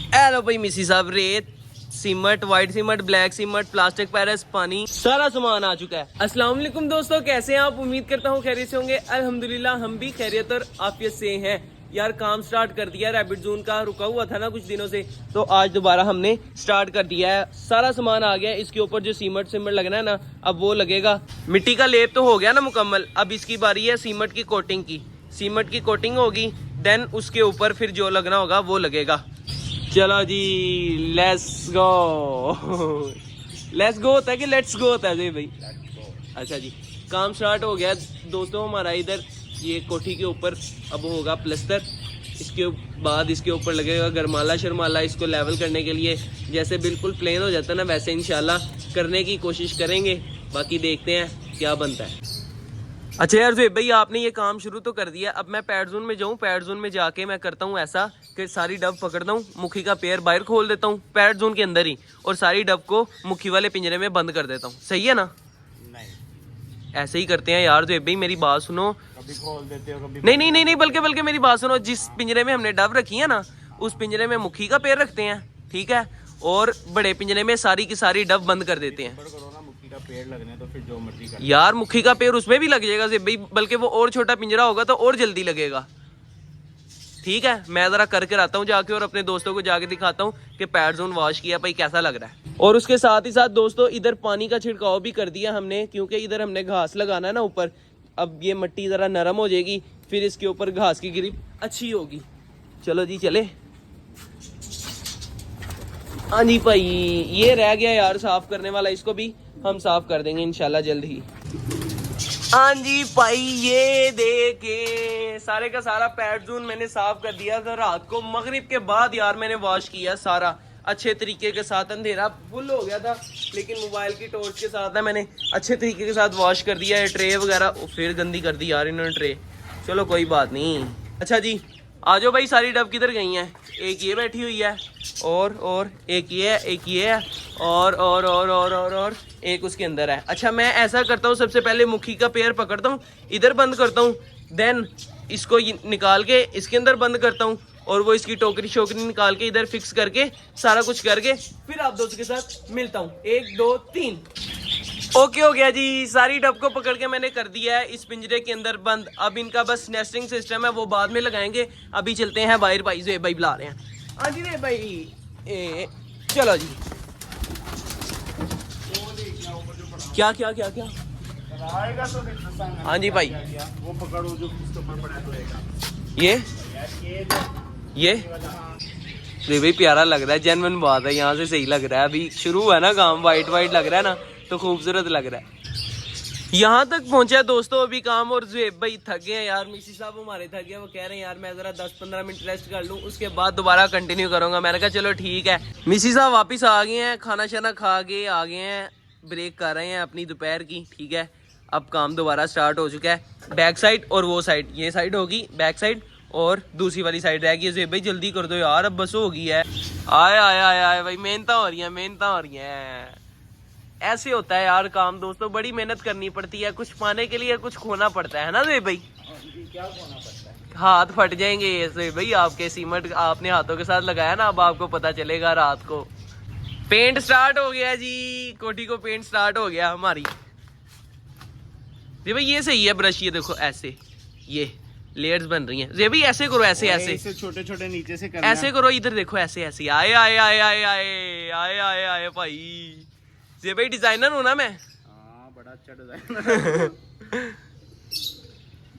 Hello भाई मिसी साहब, रेत cement, white cement, black cement, plastic Paris, पानी, सारा सामान आ चुका है। अस्सलाम वालेकुम दोस्तों, कैसे हैं आप? उम्मीद करता हूँ खैरियत से होंगे। अल्हम्दुलिल्लाह हम भी खैरियत और आफियत से हैं। यार काम स्टार्ट कर दिया रैबिट जोन का, रुका हुआ था ना कुछ दिनों से, तो आज दोबारा हमने स्टार्ट कर दिया है। सारा सामान आ गया है। इसके ऊपर जो सीमेंट लगना है ना, अब वो लगेगा। मिट्टी का लेप तो हो गया ना मुकम्मल, अब इसकी बारी है सीमेंट की कोटिंग की। सीमेंट की कोटिंग होगी, देन उसके ऊपर फिर जो लगना होगा वो लगेगा। चलो जी, लेट्स गो। लेट्स गो होता है कि लेट्स गो होता है जी भाई? अच्छा जी, काम स्टार्ट हो गया दोस्तों हमारा। इधर ये कोठी के ऊपर अब होगा प्लस्तर। इसके बाद इसके ऊपर लगेगा गरमाला शरमाला, इसको लेवल करने के लिए। जैसे बिल्कुल प्लेन हो जाता है ना, वैसे इंशाल्लाह करने की कोशिश करेंगे। बाकी देखते हैं क्या बनता है। अच्छा यार ज़ुहैब भाई, आपने ये काम शुरू तो कर दिया। अब मैं पैड जोन में जाऊँ, पैड जोन में जाके मैं करता हूँ ऐसा कि सारी डब पकड़ता हूँ, मुखी का पेयर बाहर खोल देता हूँ पैड जोन के अंदर ही, और सारी डब को मुखी वाले पिंजरे में बंद कर देता हूँ। सही है ना? नहीं, ऐसे ही करते हैं यार ज़ुहैब भाई, मेरी बात सुनो। कभी खोल देते हो, कभी नहीं, बल्कि मेरी बात सुनो। जिस पिंजरे में हमने डब रखी है ना, उस पिंजरे में मुखी का पेड़ रखते हैं, ठीक है, और बड़े पिंजरे में सारी की सारी डब बंद कर देते हैं। मुखी का पेड़ लगने तो फिर जो मर्जी कर। यार मुखी का पेड़ उसमें भी लग जाएगा भाई, बल्कि वो और छोटा पिंजरा होगा तो और जल्दी लगेगा। ठीक है, मैं जरा करके आता हूँ जाके, और अपने दोस्तों को जाके दिखाता हूँ कि पैड जोन वॉश किया भाई, कैसा लग रहा है। और उसके साथ ही साथ दोस्तों इधर पानी का छिड़काव भी कर दिया हमने, क्योंकि इधर हमने घास लगाना है ना ऊपर। अब ये मिट्टी जरा नरम हो जाएगी, फिर इसके ऊपर घास की ग्रिप अच्छी होगी। चलो जी चले। हाँ जी भाई, ये रह गया यार साफ करने वाला, इसको भी हम साफ कर देंगे इंशाल्लाह जल्द ही। हाँ जी भाई, ये देखे सारे का सारा पैड जोन मैंने साफ कर दिया था रात को। मगरिब के बाद यार मैंने वॉश किया सारा अच्छे तरीके के साथ। अंधेरा फुल हो गया था, लेकिन मोबाइल की टॉर्च के साथ ना मैंने अच्छे तरीके के साथ वॉश कर दिया है। ट्रे वगैरह फिर गंदी कर दी यार इन्होंने ट्रे। चलो कोई बात नहीं। अच्छा जी, आ जाओ भाई। सारी डब किधर गई हैं? एक ये बैठी हुई है, और एक ये है, एक ये है, और एक उसके अंदर है। अच्छा, मैं ऐसा करता हूँ, सबसे पहले मुखी का पेयर पकड़ता हूँ, इधर बंद करता हूँ, देन इसको निकाल के इसके अंदर बंद करता हूँ, और वो इसकी टोकरी शोकरी निकाल के इधर फिक्स करके सारा कुछ करके फिर आप दोस्तों के साथ मिलता हूँ। 1 2 3। ओके हो गया जी, सारी डब को पकड़ के मैंने कर दिया है इस पिंजरे के अंदर बंद। अब इनका बस नेस्टिंग सिस्टम है, वो बाद में लगाएंगे। अभी चलते हैं बाहर। भाई ज़ुहैब भाई बुला रहे हैं। हाँ जी रे भाई, चलो जी। क्या क्या क्या क्या? हाँ जी भाई, वो पकड़ो जो उसके ऊपर पड़ा रहेगा। ये रे भाई प्यारा लग रहा है, जेन्युइन बात है, यहाँ से सही लग रहा है। अभी शुरू है ना काम, वाइट लग रहा है ना, तो खूबसूरत लग रहा है। यहाँ तक पहुंचा दोस्तों अभी काम, और ज़ुहैब भाई थक गए हैं यार। मिसी साहब हमारे थक गए, वो कह रहे हैं यार मैं जरा 10-15 मिनट रेस्ट कर लूँ, उसके बाद दोबारा कंटिन्यू करूंगा। मैंने कहा चलो ठीक है। मिसी साहब वापस आ गए हैं, खाना शाना खा के आ गए हैं, ब्रेक कर रहे हैं अपनी दोपहर की। ठीक है, अब काम दोबारा स्टार्ट हो चुका है। बैक साइड और वो साइड, ये साइड होगी बैक साइड, और दूसरी वाली साइड रह गई। ज़ुहैब भाई जल्दी कर दो यार, अब बस हो गई है। आए भाई, मेहनत हो रही है। ऐसे होता है यार काम दोस्तों, बड़ी मेहनत करनी पड़ती है, कुछ पाने के लिए कुछ खोना पड़ता है ना ज़ुहैब भाई? क्या खोना पड़ता है? हाथ फट जाएंगे ज़ुहैब भाई आपके। सीमेंट आपने हाथों के साथ लगाया ना, अब आपको पता चलेगा रात को। पेंट स्टार्ट हो गया जी, कोठी को पेंट स्टार्ट हो गया हमारी। ज़ुहैब भाई ये सही है ब्रश, ये देखो ऐसे ये लेयर्स बन रही हैं। ज़ुहैब भाई ऐसे करो, ऐसे छोटे छोटे नीचे से करना। ऐसे करो, इधर देखो ऐसे आए भाई। ज़ुहैब भाई डिजाइनर हूं ना मैं। हाँ, बड़ा अच्छा डिजाइनर।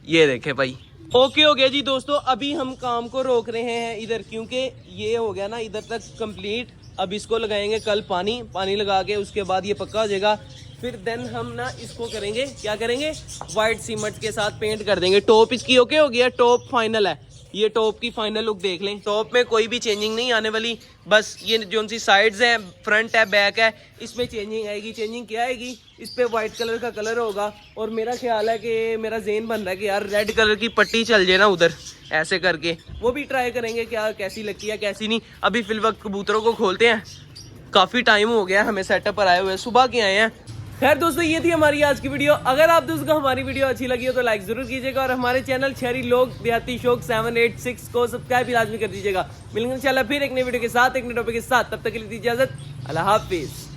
ये देखे भाई। ओके हो गया जी दोस्तों, अभी हम काम को रोक रहे हैं इधर, क्योंकि ये हो गया ना इधर तक कंप्लीट। अब इसको लगाएंगे कल पानी लगा के, उसके बाद ये पक्का हो जाएगा। फिर देन हम ना इसको करेंगे, क्या करेंगे, वाइट सीमेंट के साथ पेंट कर देंगे। टॉप इसकी ओके हो गया, टॉप फाइनल है। ये टॉप की फाइनल लुक देख लें। टॉप में कोई भी चेंजिंग नहीं आने वाली, बस ये जो सी साइड्स हैं, फ्रंट है, बैक है, इसमें चेंजिंग आएगी। चेंजिंग क्या आएगी, इस पे वाइट कलर का कलर होगा। और मेरा ख्याल है कि मेरा ज़हन बन रहा है कि यार रेड कलर की पट्टी चल जाए ना उधर, ऐसे करके वो भी ट्राई करेंगे क्या कैसी लगती है कैसी नहीं। अभी फिल वक्त कबूतरों को खोलते हैं, काफ़ी टाइम हो गया हमें सेटअप पर आए हुए, सुबह के आए हैं। खैर दोस्तों, ये थी हमारी आज की वीडियो। अगर आप दोस्तों को हमारी वीडियो अच्छी लगी हो तो लाइक जरूर कीजिएगा और हमारे चैनल शहरी लोग देहाती शौक 786 को सब्सक्राइब भी लाजमी कर दीजिएगा। मिलेंगे इंशाल्लाह फिर एक नई वीडियो के साथ, एक नए टॉपिक के साथ। तब तक के लिए दीजिए इजाजत। अल्लाह हाफिज।